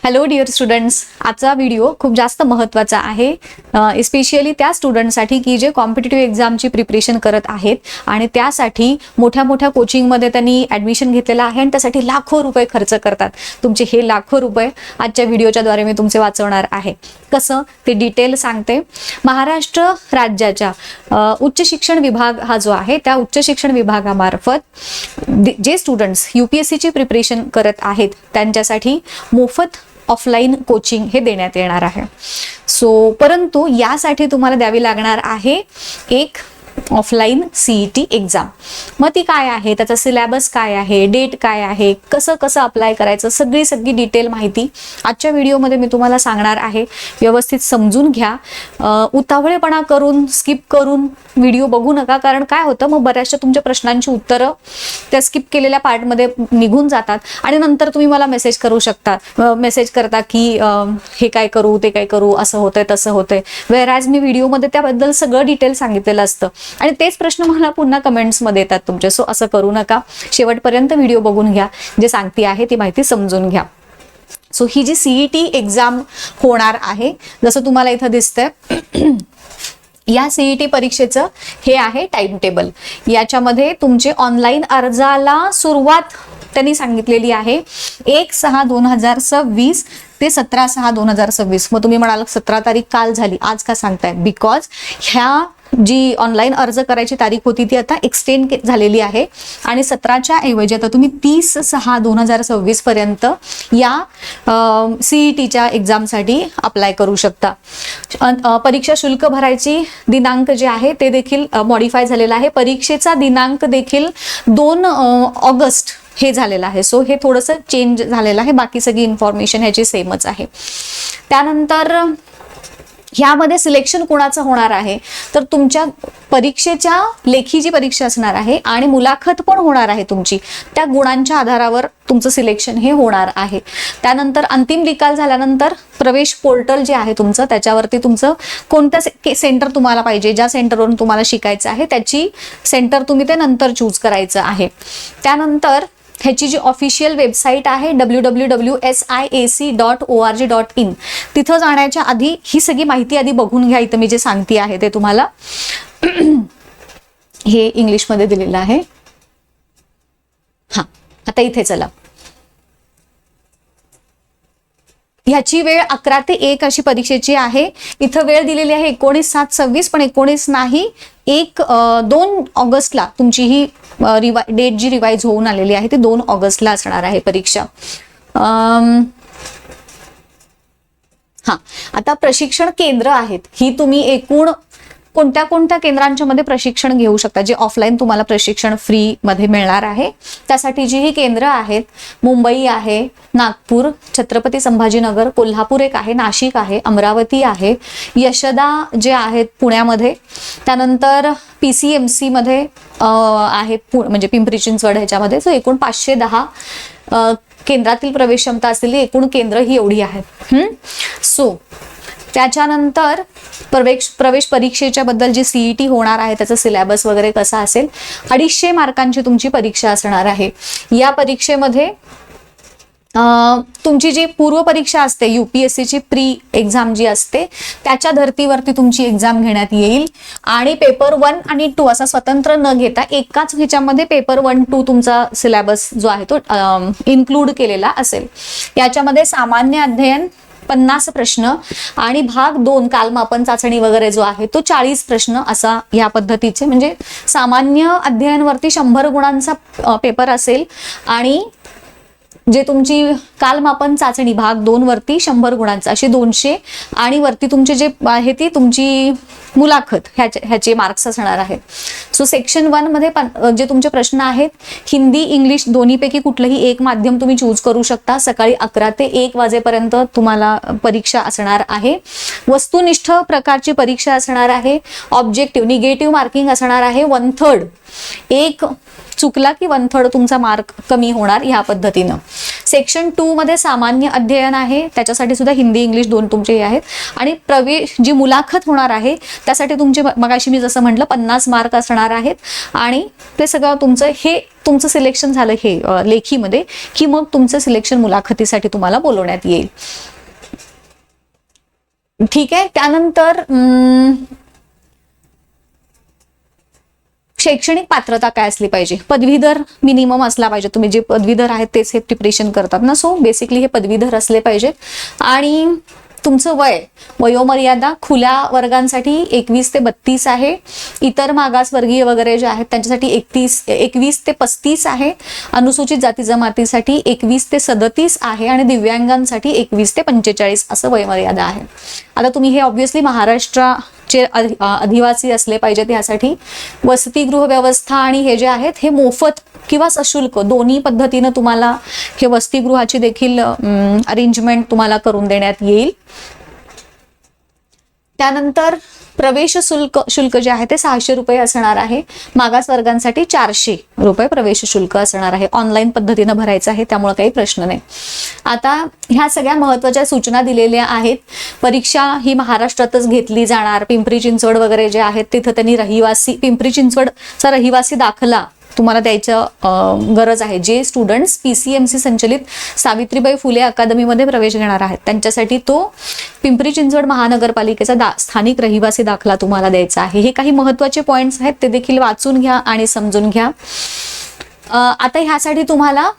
Hello dear students, आजचा video खूप जास्त महत्त्वाचा आहे, स्पेशली त्या स्टुडंटसाठी की जे कॉम्पिटिटिव्ह एक्झामची प्रिपरेशन करत आहेत आणि त्यासाठी मोठ्या मोठ्या कोचिंगमध्ये त्यांनी ॲडमिशन घेतलेलं आहे आणि त्यासाठी लाखो रुपये खर्च करतात. तुमचे हे लाखो रुपये आजच्या व्हिडिओच्या द्वारे मी तुमचे वाचवणार आहे. कसं ते डिटेल सांगते. महाराष्ट्र राज्याच्या उच्च शिक्षण विभाग हा जो आहे त्या उच्च शिक्षण विभागामार्फत जे स्टुडंट्स UPSCची प्रिपरेशन करत आहेत त्यांच्यासाठी मोफत ऑफलाईन कोचिंग हे देण्यात येणार आहे. परंतु यासाठी तुम्हाला द्यावी लागणार आहे एक ऑफलाईन CET एक्झाम. मग ती काय आहे, त्याचा सिलेबस काय आहे, डेट काय आहे, कसं कसं अप्लाय करायचं, सगळी डिटेल माहिती आजच्या व्हिडिओमध्ये मी तुम्हाला सांगणार आहे. व्यवस्थित समजून घ्या. उतावळेपणा करून स्किप करून व्हिडिओ बघू नका, कारण काय होतं मग बऱ्याचशा तुमच्या प्रश्नांची उत्तरं त्या स्किप केलेल्या पार्टमध्ये निघून जातात आणि नंतर तुम्ही मला मेसेज करता की हे काय करू ते काय करू, असं होतंय तसं होतंय. वेअरॅज मी व्हिडिओमध्ये त्याबद्दल सगळं डिटेल सांगितलेलं असतं आणि तेच प्रश्न मला पुन्हा कमेंट्समध्ये येतात तुमचे. सो असं करू नका, शेवटपर्यंत व्हिडिओ बघून घ्या, जे सांगते आहे ती माहिती समजून घ्या. ही जी CET एक्झाम होणार आहे, जसं तुम्हाला इथं दिसतंय या CET परीक्षेचं हे आहे टाइम टेबल. याच्यामध्ये तुमचे ऑनलाईन अर्जाला सुरुवात त्यांनी सांगितलेली आहे 1/6/2026 ते 17/6/2026. मग तुम्ही म्हणाल 17 तारीख काल झाली, आज का सांगताय? बिकॉज ह्या जी ऑनलाईन अर्ज करायची तारीख होती ती आता एक्सटेंड झालेली आहे आणि 17च्या ऐवजी आता तुम्ही 30/6/2026 पर्यंत या CETच्या एक्झामसाठी अप्लाय करू शकता. परीक्षा शुल्क भरायची दिनांक जे आहे ते देखील मॉडिफाय झालेला आहे. परीक्षेचा दिनांक देखील 2 ऑगस्ट हे झालेलं आहे. हे थोडंसं चेंज झालेलं आहे, बाकी सगळी इन्फॉर्मेशन ह्याची सेमच आहे. त्यानंतर ह्यामध्ये सिलेक्शन कोणाचं होणार आहे, तर तुमच्या परीक्षेच्या लेखी जी परीक्षा असणार आहे आणि मुलाखत पण होणार आहे तुमची, त्या गुणांच्या आधारावर तुमचं सिलेक्शन हे होणार आहे. त्यानंतर अंतिम निकाल झाल्यानंतर प्रवेश पोर्टल जे आहे तुमचं, त्याच्यावरती तुमचं कोणतं सेंटर तुम्हाला पाहिजे, ज्या सेंटरवरून तुम्हाला शिकायचं आहे त्याची सेंटर तुम्ही ते नंतर चूज करायचं आहे. त्यानंतर ह्याची जी ऑफिशियल वेबसाईट आहे www.siac.org.in, तिथं जाण्याच्या आधी ही सगळी माहिती आधी बघून घ्या. इथं मी जे सांगते आहे ते तुम्हाला हे इंग्लिशमध्ये दिलेलं आहे. आता इथे चला. ह्याची वेळ 11 ते 1 अशी परीक्षेची आहे. इथं वेळ दिलेली आहे 19/7/26, पण 19 नाही, 2 ऑगस्टला तुमची ही डेट जी रिवाइज होऊन आलेली आहे ती 2 ऑगस्टला असणार आहे परीक्षा. आता प्रशिक्षण केंद्र आहेत, ही तुम्ही एकूण कोणत्या कोणत्या केंद्रांच्या मध्ये प्रशिक्षण घेऊ शकता, जे ऑफलाईन तुम्हाला प्रशिक्षण फ्री मध्ये मिळणार आहे. त्यासाठी जी ही केंद्र आहेत, मुंबई आहे, नागपूर, छत्रपती संभाजीनगर, कोल्हापूर एक आहे, नाशिक आहे, अमरावती आहे, यशदा जे आहेत पुण्यामध्ये, त्यानंतर PCMC मध्ये आहे म्हणजे पिंपरी चिंचवड ह्याच्यामध्ये. एकूण 510 केंद्रातील प्रवेश क्षमता असलेली एकूण केंद्र ही एवढी आहेत. त्याच्यानंतर प्रवेश परीक्षेच्या बद्दल जी CET होणार आहे त्याचा सिलेबस वगैरे कसा असेल, 250 मार्कांची तुमची परीक्षा असणार आहे. या परीक्षेमध्ये तुमची जी पूर्व परीक्षा असते UPSCची प्री एक्झाम जी असते त्याच्या धर्तीवरती तुमची एक्झाम घेण्यात येईल आणि पेपर 1 आणि 2 असा स्वतंत्र न घेता एकाच ह्याच्यामध्ये पेपर 1, 2 तुमचा सिलेबस जो आहे तो इन्क्लूड केलेला असेल. याच्यामध्ये सामान्य अध्ययन 50 प्रश्न आणि भाग 2 कालमापन चाचणी वगैरे जो आहे तो 40 प्रश्न असा या पद्धतीचे, म्हणजे सामान्य अध्ययनवरती 100 गुणांचा पेपर असेल आणि जे तुमची कालमापन चाचणी भाग 2 वरती 100 गुणांचा असे 200 आणि वरती तुमचे जे आहे ती तुमची मुलाखत ह्याचे मार्क्स असणार आहेत. सेक्शन 1 मध्ये जे तुमचे प्रश्न आहेत, हिंदी इंग्लिश दोन्हीपैकी कुठलंही एक माध्यम तुम्ही चूज करू शकता. सकाळी 11 ते 1 वाजेपर्यंत तुम्हाला परीक्षा असणार आहे. वस्तुनिष्ठ प्रकारची परीक्षा असणार आहे. ऑब्जेक्टिव्ह निगेटिव्ह मार्किंग असणार आहे 1/3. एक चुकला की 1/3 तुमचा मार्क कमी होणार ह्या पद्धतीनं. सेक्शन 2 मध्ये सामान्य अध्ययन आहे, त्याच्यासाठी सुद्धा हिंदी इंग्लिश 2 तुमचे हे आहेत. आणि प्रवेश जी मुलाखत होणार आहे त्यासाठी तुमचे मगाशी मी जसं म्हटलं 50 मार्क असणार आहेत. आणि ते सगळं तुमचं सिलेक्शन झालं हे लेखीमध्ये की मग तुमचं सिलेक्शन मुलाखतीसाठी तुम्हाला बोलवण्यात येईल. ठीक आहे. त्यानंतर शैक्षणिक पात्रता काय असली पाहिजे? पदवीधर मिनिमम असला पाहिजे. तुम्ही जे पदवीधर आहेत तेच हे प्रिपरेशन करतात ना, सो बेसिकली हे पदवीधर असले पाहिजेत. आणि तुमचं वयोमर्यादा खुल्या वर्गांसाठी 21 ते 32 आहे. इतर मागासवर्गीय वगैरे जे आहेत त्यांच्यासाठी 21 ते 35 आहे. अनुसूचित जाती जमातीसाठी 21 ते 37 आहे. आणि दिव्यांगांसाठी 21 ते 45 असं वयोमर्यादा आहे. आता तुम्ही हे ऑब्व्हियसली महाराष्ट्राचे अधिवासी असले पाहिजेत. यासाठी वसतिगृह व्यवस्था आणि हे जे आहेत हे मोफत किंवा सशुल्क दोन्ही पद्धतीनं तुम्हाला हे वसतिगृहाची देखील अरेंजमेंट तुम्हाला करून देण्यात येईल. त्यानंतर प्रवेश शुल्क जे आहे ते 600 रुपये असणार आहे. मागासवर्गांसाठी 400 रुपये प्रवेश शुल्क असणार आहे. ऑनलाईन पद्धतीनं भरायचं आहे, त्यामुळे काही प्रश्न नाही. आता ह्या सगळ्या महत्त्वाच्या सूचना दिलेल्या आहेत. परीक्षा ही महाराष्ट्रातच घेतली जाणार. पिंपरी चिंचवड वगैरे जे आहेत तिथं त्यांनी पिंपरी चिंचवडचा रहिवासी दाखला तुम्हाला द्यायचं गरज आहे. जे स्टुडंट्स PCMC संचलित सावित्रीबाई फुले अकादमीमध्ये प्रवेश घेणार आहेत त्यांच्यासाठी तो पिंपरी चिंचवड महानगरपालिकेचा स्थानिक रहिवासी दाखला तुम्हाला द्यायचा आहे. हे काही महत्त्वाचे पॉइंट्स आहेत, ते देखील वाचून घ्या आणि समजून घ्या. आता ह्यासाठी तुम्हाला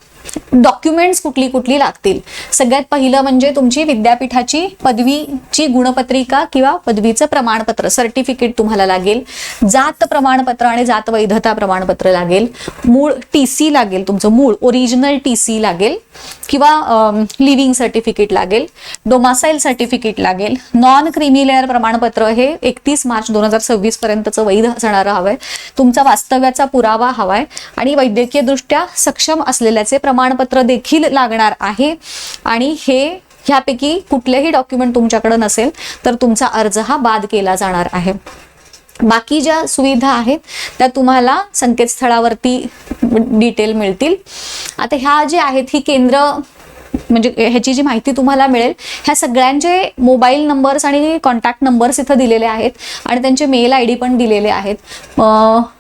डॉक्युमेंट्स कुठली लागतील? सगळ्यात पहिलं म्हणजे तुमची विद्यापीठाची पदवीची गुणपत्रिका किंवा पदवीचं प्रमाणपत्र सर्टिफिकेट तुम्हाला लागेल. जात प्रमाणपत्र आणि जात वैधता प्रमाणपत्र लागेल. मूळ TC लागेल, तुमचं मूळ ओरिजिनल TC लागेल किंवा लिव्हिंग सर्टिफिकेट लागेल. डोमासाईल सर्टिफिकेट लागेल. नॉन क्रीमी लेअर प्रमाणपत्र हे 31 मार्च 2026 पर्यंतचं वैध असणारं हवंय. तुमचा वास्तव्याचा पुरावा हवाय. आणि वैद्यकीय दृष्ट्या सक्षम असलेल्याचे प्रमाणपत्र देखील लागणार आहे. आणि ह्यापैकी कुठलेही डॉक्युमेंट तुमच्याकडे नसेल तर तुमचा अर्ज हा बाद केला जाणार आहे. बाकी ज्या सुविधा आहेत त्या तुम्हाला संकेतस्थळावरती डिटेल मिळतील. आता ह्या जे आहेत ही केंद्र म्हणजे ह्याची जी माहिती तुम्हाला मिळेल ह्या सगळ्यांचे मोबाईल नंबर्स आणि कॉन्टॅक्ट नंबर्स इथं दिलेले आहेत आणि त्यांचे मेल ID पण दिलेले आहेत.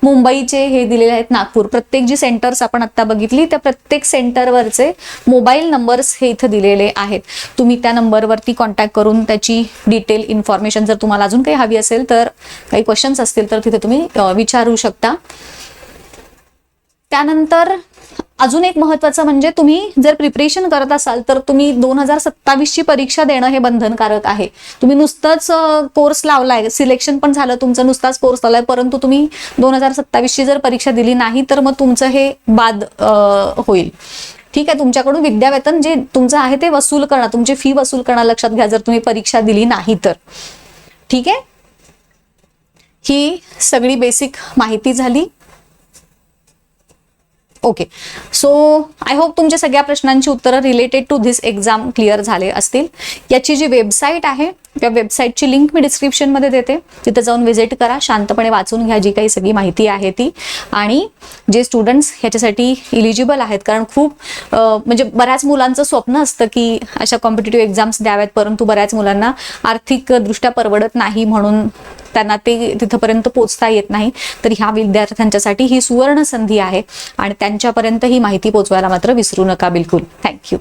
मुंबईचे हे दिलेले आहेत, नागपूर, प्रत्येक जी सेंटर्स आपण आता बघितली त्या प्रत्येक सेंटरवरचे मोबाईल नंबर्स हे इथं दिलेले आहेत. तुम्ही त्या नंबरवरती कॉन्टॅक्ट करून त्याची डिटेल इन्फॉर्मेशन जर तुम्हाला अजून काही हवी असेल तर काही क्वेश्चन्स असतील तर तिथे तुम्ही विचारू शकता. त्यानंतर अजून एक महत्त्वाचं म्हणजे तुम्ही जर प्रिपरेशन करत असाल तर तुम्ही 2027 ची परीक्षा देणं हे बंधनकारक आहे. तुम्ही नुसतंच कोर्स लावलाय, सिलेक्शन पण झालं तुमचं, नुसताच कोर्स लावलाय, परंतु तुम्ही 2027 ची जर परीक्षा दिली नाही तर मग तुमचं हे बाद होईल. ठीक आहे. तुमच्याकडून विद्यावेतन जे तुमचं आहे ते वसूल करणं, तुमची फी वसूल करणं लक्षात घ्या जर तुम्ही परीक्षा दिली नाही तर. ठीक आहे. ही सगळी बेसिक माहिती झाली. ओके. सो आय होप तुमच्या सगळ्या प्रश्नांची उत्तरं related to this exam clear झाले असतील. याची जी वेबसाईट आहे त्या वेबसाईटची लिंक मी डिस्क्रिप्शनमध्ये देते, तिथे जाऊन व्हिजिट करा, शांतपणे वाचून घ्या जी काही सगळी माहिती आहे ती. आणि जे स्टुडंट्स ह्याच्यासाठी इलिजिबल आहेत, कारण खूप म्हणजे बऱ्याच मुलांचं स्वप्न असतं की अशा कॉम्पिटिटिव्ह एक्झाम्स द्याव्यात, परंतु बऱ्याच मुलांना आर्थिकदृष्ट्या परवडत नाही म्हणून त्यांना ते तिथपर्यंत पोहोचता येत नाही. तर ह्या विद्यार्थ्यांच्यासाठी ही सुवर्ण संधी आहे आणि त्यांच्यापर्यंत ही माहिती पोहोचवायला मात्र विसरू नका बिलकुल. थँक्यू.